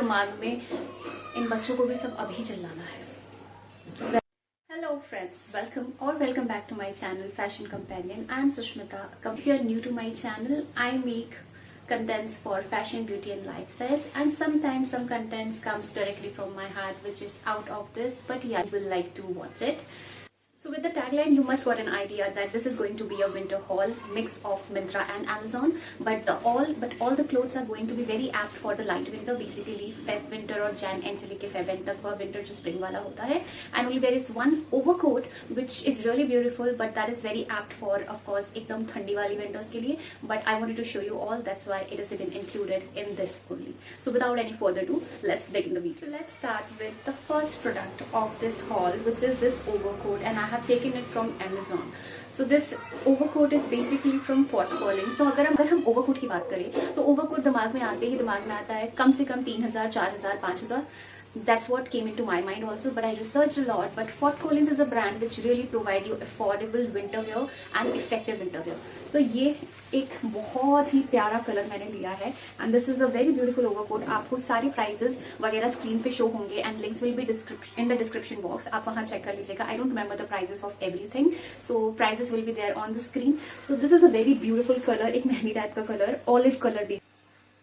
दिमाग में इन बच्चों को भी सब अभी चिल्लाना है। Hello friends, welcome back to my channel Fashion Companion. I am Sushmita. If you are new to my channel, I make contents for fashion, beauty and lifestyles, and sometimes some contents comes directly from my heart which is out of this, but yeah, you will like to watch it. So with the tagline, you must got an idea that this is going to be a winter haul mix of Myntra and Amazon. But all the clothes are going to be very apt for the light winter. Basically, Feb winter or Jan end से लेके Feb end तक वह winter जो spring वाला होता है. And only there is one overcoat which is really beautiful, but that is very apt for, of course, एकदम ठंडी वाली winters के लिए. But I wanted to show you all. That's why it has been included in this only. So without any further ado, let's begin the video. So let's start with the first product of this haul, which is this overcoat, and I have taken it from Amazon. So this overcoat is basically from Fort Collins. So अगर हम overcoat की बात करें तो overcoat दिमाग में आते ही दिमाग में आता है कम से कम 3000, 4000, 5000. That's what came into my mind also, but I researched a lot. But Fort Collins is a brand which really provide you affordable winter wear and effective winter wear. So ये एक बहुत ही प्यारा कलर मैंने लिया है and this is a very beautiful overcoat. आपको सारी prices वगैरह स्क्रीन पे शो होंगे and links will be in the description box. आप वहाँ चेक कर लीजिएगा. I don't remember the prices of everything, so prices will be there on the screen. So this is a very beautiful color, एक mehndi type का colour, olive color भी.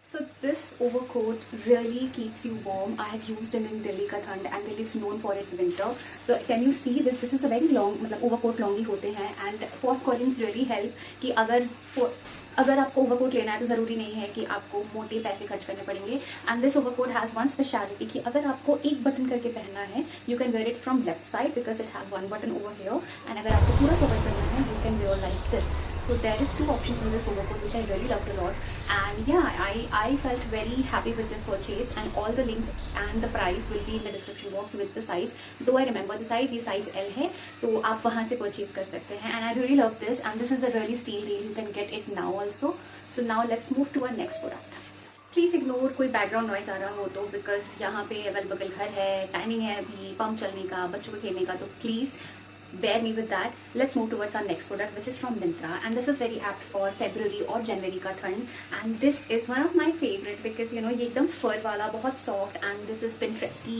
So this overcoat really keeps you warm. I have used it in Delhi का ठंड and Delhi is known for its winter. So can you see this? This is a very long, मतलब overcoat long ही होते हैं and Fort Collins really help कि अगर आपको overcoat लेना है तो ज़रूरी नहीं है कि आपको मोटे पैसे खर्च करने पड़ेंगे. And this overcoat has one speciality कि अगर आपको एक बटन करके पहनना है you can wear it from left side because it have one button over here. And अगर आपको पूरा कवर करना है you can wear like this. So there is two options in this overcoat which I really loved a lot, and yeah, I felt very happy with this purchase, and all the links and the price will be in the description box with the size. Though I remember the size, ये size L है तो आप वहाँ से purchase कर सकते हैं. And I really love this, and this is a really steal deal. You can get it now also. So now let's move to our next product. Please ignore कोई background noise आ रहा हो तो, because यहाँ पे अगल बगल घर है, टाइमिंग है अभी पंप चलने का, बच्चों को खेलने का, तो please bear me with that. Let's move towards our next product, which is from Myntra, and this is very apt for February or January का ठंड. And this is one of my favorite because you know ये एकदम fur वाला, बहुत soft, and this is Pinteresty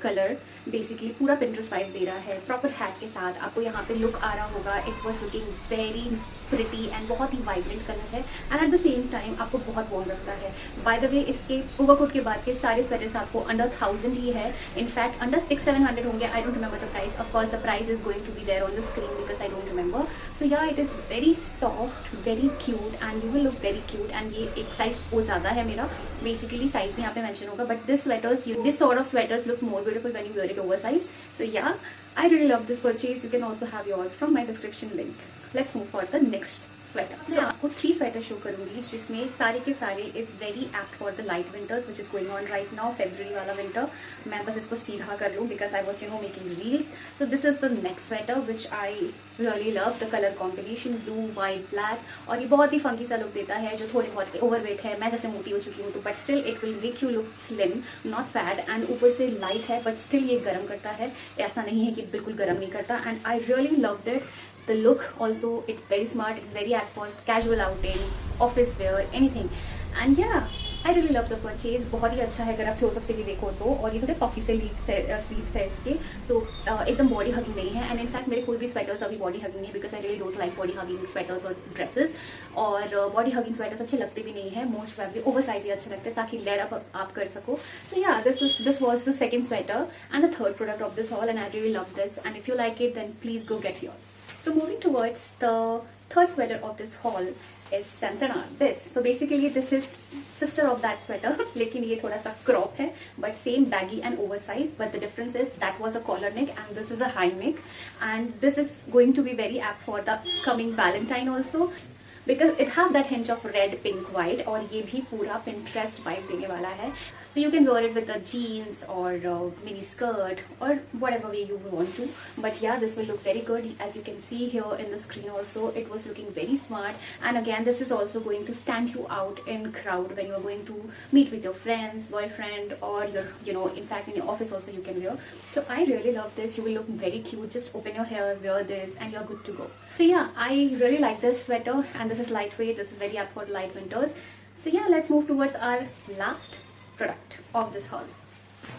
color. Basically पूरा Pinterest vibe दे रहा है. Proper hat के साथ आपको यहाँ पे look आ रहा होगा. It was looking very pretty and बहुत ही vibrant color है, and at the same time आपको बहुत warm रखता है. By the way, इसके overcoat के बाद के सारे sweaters आपको under 1000 ही है. In fact under 600-700 होंगे. I don't remember the price. Of course the price is going to be there on the screen because I don't remember. So yeah, it is very soft, very cute, and you will look very cute. And ये एक size बहुत ज़्यादा है मेरा. Basically size भी यहाँ पे mention होगा. But this sort of sweaters looks more beautiful when you wear it oversized. So yeah, I really love this purchase. You can also have yours from my description link. Let's move for the next sweater. मैं आपको 3 sweater show करूंगी जिसमें सारे के सारे is very apt for the light winters which is going on right now. February वाला winter मैं बस इसको सीधा कर लूँ because I was making reels. So this is the next sweater which I really love. The colour combination blue white black, और ये बहुत ही फंकी सा लुक देता है जो थोड़े बहुत ओवरवेट है. मैं जैसे मोटी हो चुकी हूँ तो but still it will make you look slim, not fat. And ऊपर से लाइट है बट स्टिल ये गर्म करता है. ऐसा नहीं है कि बिल्कुल गर्म नहीं करता. And I really loved it. The look also, it's very smart, it's very apt for casual outing, office wear, anything. And yeah, I really love the purchase. बहुत ही अच्छा है अगर आप क्लोजअप से भी देखो तो. और ये थोड़े पफी से स्लीव्स है इसके. सो एकदम बॉडी हगिंग नहीं है. एंड इनफैक्ट मेरे कोई भी स्वेटर्स अभी बॉडी हगिंग है because I really don't like body hugging sweaters और ड्रेसेस. और बॉडी हगिंग स्वेटर्स अच्छे लगते भी नहीं है. मोस्ट प्रोबेबली ओवर साइज ही अच्छे लगते हैं ताकि लेयर अप आप कर सको. So ya this was the second sweater and the third product of this haul, and I really love this. And if you like it then please go get yours. So moving towards the third sweater of this haul is this. So basically this is sister of that sweater. लेकिन ये थोड़ा सा crop है but same baggy and oversized. But the difference is that was a collar neck and this is a high neck. And this is going to be very apt for the coming Valentine also. because it have that hint of red, pink, white और ये भी पूरा Pinterest vibe देने वाला है. So you can wear it with a jeans or mini skirt or whatever way you want to. But yeah, this will look very good. As you can see here in the screen also, it was looking very smart. And again, this is also going to stand you out in crowd when you are going to meet with your friends, boyfriend, or your, in fact in your office also you can wear. So I really love this. You will look very cute. Just open your hair, wear this, and you're good to go. So yeah, I really like this sweater, and this is lightweight. This is very apt for the light winters. So yeah, let's move towards our last product of this hall.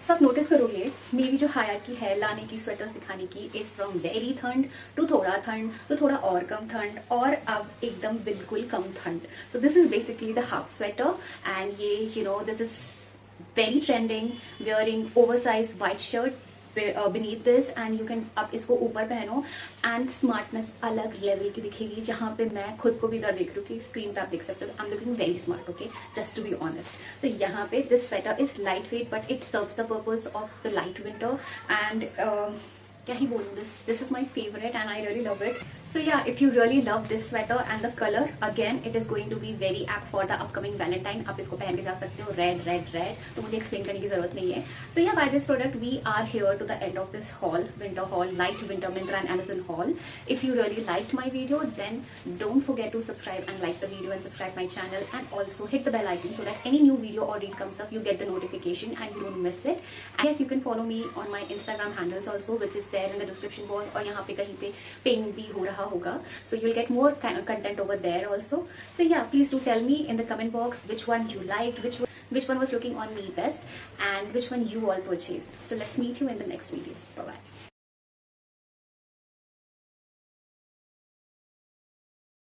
सब notice करोगे मेरी जो hierarchy है लाने की, sweaters दिखाने की, is from very ठंड टू थोड़ा ठंड टू थोड़ा और कम ठंड और अब एकदम बिल्कुल कम ठंड। So this is basically the half sweater and ये you know this is very trending, wearing oversize white shirt beneath this and you can आप इसको ऊपर पहनो एंड स्मार्टनेस अलग लेवल की दिखेगी, जहाँ पे मैं खुद को भी इधर देख रही हूँ कि स्क्रीन पे आप देख सकते हो I am looking very smart, okay, just to be honest. तो यहाँ पे this sweater is light weight but it serves the purpose of the light winter and क्या ही बोलूँ, this is my favourite and I really love it. So yeah if you really love this sweater and the colour, again it is going to be very apt for the upcoming Valentine. आप इसको पहन के जा सकते हो, red red red, तो मुझे explain करने की जरूरत नहीं है। So ya by this product we are here to the end of this haul, winter haul, light winter Myntra and Amazon haul. If you really liked my video, then don't forget to subscribe and like the video and subscribe my channel and also hit the bell icon so that any new video or reel comes up, you get the notification and you don't miss it. And yes, you can follow me on my Instagram handles also, which is there in the description box, और यहाँ पे कहीं पे ping भी हो रहा होगा, so you'll get more content over there also. So yeah, please do tell me in the comment box which one you liked, which one was looking on me best, and which one you all purchased. So let's meet you in the next video. Bye bye.